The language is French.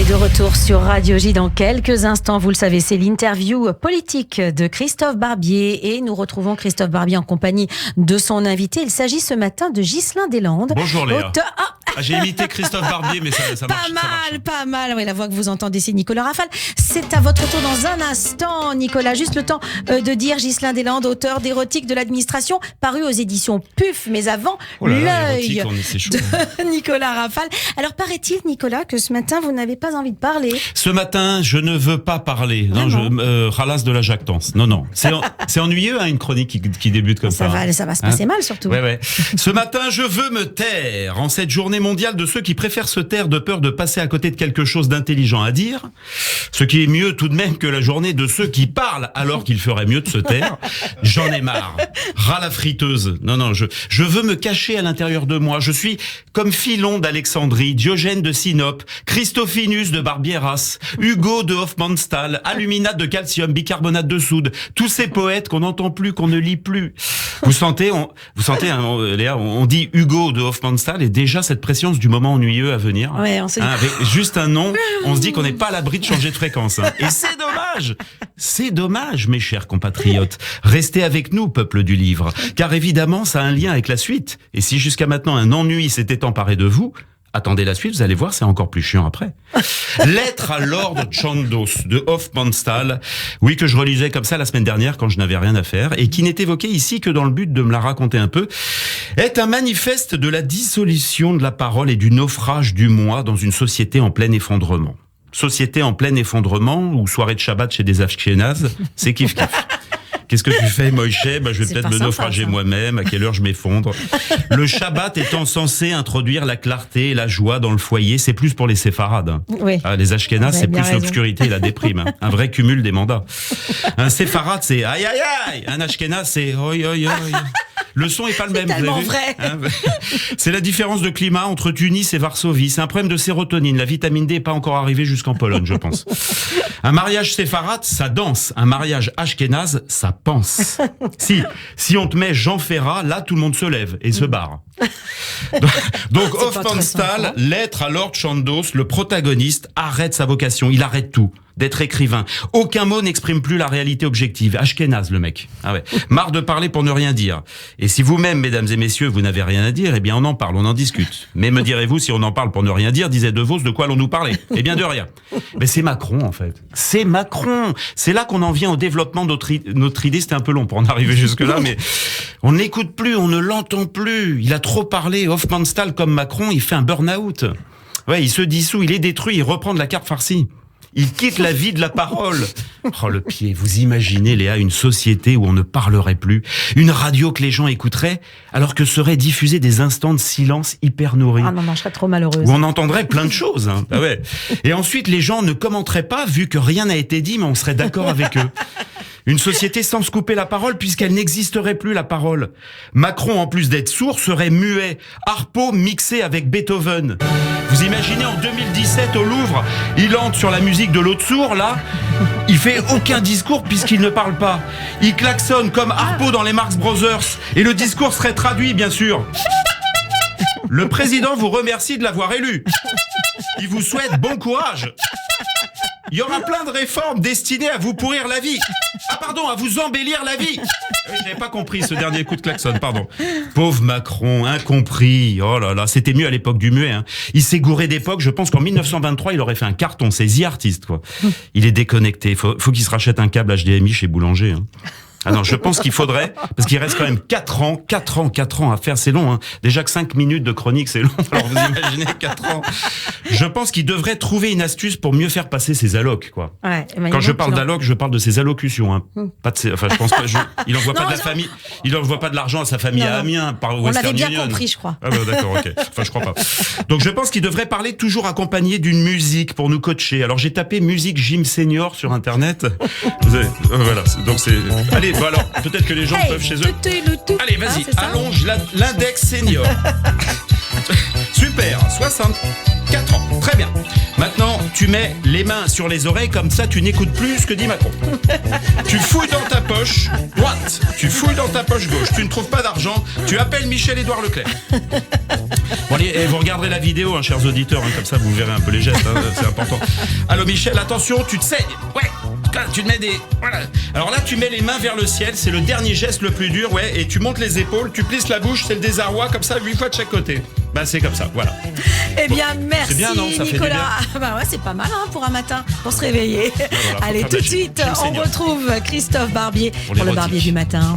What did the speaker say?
Et de retour sur Radio J dans quelques instants, vous le savez, c'est l'interview politique de Christophe Barbier et nous retrouvons Christophe Barbier en compagnie de son invité. Il s'agit ce matin de Ghislain Deslandes. Bonjour Léa. J'ai imité Christophe Barbier, mais ça marche. Pas mal. Oui, la voix que vous entendez, c'est Nicolas Rafale. C'est à votre tour dans un instant, Nicolas. Juste le temps de dire Ghislain Deslandes, auteur d'érotique de l'administration, paru aux éditions PUF. Mais avant, l'œil de Nicolas Rafale. Alors, paraît-il, Nicolas, que ce matin, vous n'avez pas envie de parler. Ce matin, je ne veux pas parler. Non, je ralasse de la jactance. Non. C'est ennuyeux, hein, une chronique qui débute comme ça. Ça va se passer mal, surtout. Ouais. Ce matin, je veux me taire. En cette journée mondiale de ceux qui préfèrent se taire de peur de passer à côté de quelque chose d'intelligent à dire, ce qui est mieux tout de même que la journée de ceux qui parlent alors qu'il ferait mieux de se taire, j'en ai marre. Ras la friteuse. Non, je veux me cacher à l'intérieur de moi. Je suis comme Philon d'Alexandrie, Diogène de Sinope, Christophinus de Barbieras, Hugo de Hofmannsthal, aluminate de calcium, bicarbonate de soude, tous ces poètes qu'on n'entend plus, qu'on ne lit plus. Vous sentez, hein, Léa, on dit Hugo de Hofmannsthal et déjà cette pression du moment ennuyeux à venir. Ouais, on se dit... avec juste un nom, on se dit qu'on n'est pas à l'abri de changer de fréquence. Hein. Et c'est dommage. C'est dommage, mes chers compatriotes. Restez avec nous, peuple du livre. Car évidemment, ça a un lien avec la suite. Et si jusqu'à maintenant un ennui s'était emparé de vous, attendez la suite, vous allez voir, c'est encore plus chiant après. Lettre à Lord Chandos de Hofmannsthal, oui, que je relisais comme ça la semaine dernière quand je n'avais rien à faire, et qui n'est évoquée ici que dans le but de me la raconter un peu, est un manifeste de la dissolution de la parole et du naufrage du moi dans une société en plein effondrement. Société en plein effondrement, ou soirée de Shabbat chez des Ashkénazes, c'est kiff-kiff. Qu'est-ce que tu fais, Moïse ? Je vais peut-être me naufrager moi-même. À quelle heure je m'effondre ? Le Shabbat étant censé introduire la clarté et la joie dans le foyer, c'est plus pour les séfarades. Oui. Les Ashkénazes, c'est plus l'obscurité et la déprime. Un vrai cumul des mandats. Un séfarade, c'est aïe aïe aïe. Un Ashkénaze, c'est oi oi oi. Le son est pas le même. C'est tellement vrai. C'est la différence de climat entre Tunis et Varsovie. C'est un problème de sérotonine. La vitamine D est pas encore arrivée jusqu'en Pologne, je pense. Un mariage séfarade, ça danse. Un mariage ashkénaze, ça pense. Si on te met Jean Ferrat, là, tout le monde se lève et se barre. Donc Hofmannsthal, lettre à Lord Chandos, le protagoniste, arrête sa vocation. Il arrête tout. D'être écrivain. Aucun mot n'exprime plus la réalité objective. Ashkénaze, le mec. Ah ouais. Marre de parler pour ne rien dire. Et si vous-même, mesdames et messieurs, vous n'avez rien à dire, eh bien on en parle, on en discute. Mais me direz-vous, si on en parle pour ne rien dire, disait De Vos, de quoi allons-nous parler ? Eh bien de rien. Mais c'est Macron, en fait. C'est Macron. C'est là qu'on en vient au développement de notre idée. C'était un peu long pour en arriver jusque-là, mais on n'écoute plus, on ne l'entend plus. Il a trop parlé. Hofmannsthal, comme Macron, il fait un burn-out. Ouais, il se dissout, il est détruit, il reprend de la carte farcie. Il quitte la vie de la parole. Oh, le pied. Vous imaginez, Léa, une société où on ne parlerait plus, une radio que les gens écouteraient, alors que seraient diffusés des instants de silence hyper nourris. Ah non, je serais trop malheureuse. Où on entendrait plein de choses. Hein. Ah ouais. Et ensuite, les gens ne commenteraient pas, vu que rien n'a été dit, mais on serait d'accord avec eux. Une société sans se couper la parole, puisqu'elle n'existerait plus, la parole. Macron, en plus d'être sourd, serait muet. Harpo mixé avec Beethoven. Vous imaginez, en 2017, au Louvre, il entre sur la musique de l'autre sourd, là. Il fait aucun discours puisqu'il ne parle pas. Il klaxonne comme Harpo dans les Marx Brothers. Et le discours serait traduit, bien sûr. Le président vous remercie de l'avoir élu. Il vous souhaite bon courage. Il y aura plein de réformes destinées à vous pourrir la vie. Ah pardon, à vous embellir la vie. J'avais pas compris ce dernier coup de klaxon, pardon. Pauvre Macron, incompris. Oh là là, c'était mieux à l'époque du muet. Hein. Il s'est gouré d'époque. Je pense qu'en 1923, il aurait fait un carton. C'est The Artist, quoi. Il est déconnecté. Faut qu'il se rachète un câble HDMI chez Boulanger. Hein. Ah non, je pense qu'il faudrait, parce qu'il reste quand même 4 ans à faire, c'est long, hein. Déjà que 5 minutes de chronique, c'est long, alors vous imaginez 4 ans. Je pense qu'il devrait trouver une astuce pour mieux faire passer ses allocs, quoi. Ouais, quand je parle d'allocs, je parle de ses allocutions, hein. Pas de ses, enfin, je pense pas, il envoie pas de la famille, il envoie pas de l'argent à sa famille à Amiens, par Western Union. On l'avait bien compris, je crois. Ah bah, d'accord, ok. Enfin, je crois pas. Donc, je pense qu'il devrait parler toujours accompagné d'une musique pour nous coacher. Alors, j'ai tapé musique gym senior sur Internet. Voilà. Donc, c'est, allez, allez, bah alors, peut-être que les gens peuvent chez eux. Allez, vas-y, allonge l'index senior. Super, 64 ans, très bien. Maintenant, tu mets les mains sur les oreilles, comme ça tu n'écoutes plus ce que dit Macron. Tu fouilles dans ta poche droite, tu fouilles dans ta poche gauche, tu ne trouves pas d'argent, tu appelles Michel-Édouard Leclerc. Bon, allez, et vous regarderez la vidéo, hein, chers auditeurs, hein, comme ça vous verrez un peu les gestes, hein, c'est important. Allô Michel, attention, tu te saignes. Ouais, là, tu te mets des... Voilà. Alors là, tu mets les mains vers le ciel, c'est le dernier geste le plus dur, ouais, et tu montes les épaules, tu plisses la bouche, c'est le désarroi, comme ça, 8 fois de chaque côté. Bah c'est comme ça, voilà. Eh bien, merci bien, non, ça fait du Nicolas. Bah ouais, c'est pas mal hein, pour un matin, pour se réveiller. Voilà, Allez, tout de suite, on retrouve Christophe Barbier pour le Barbier du matin.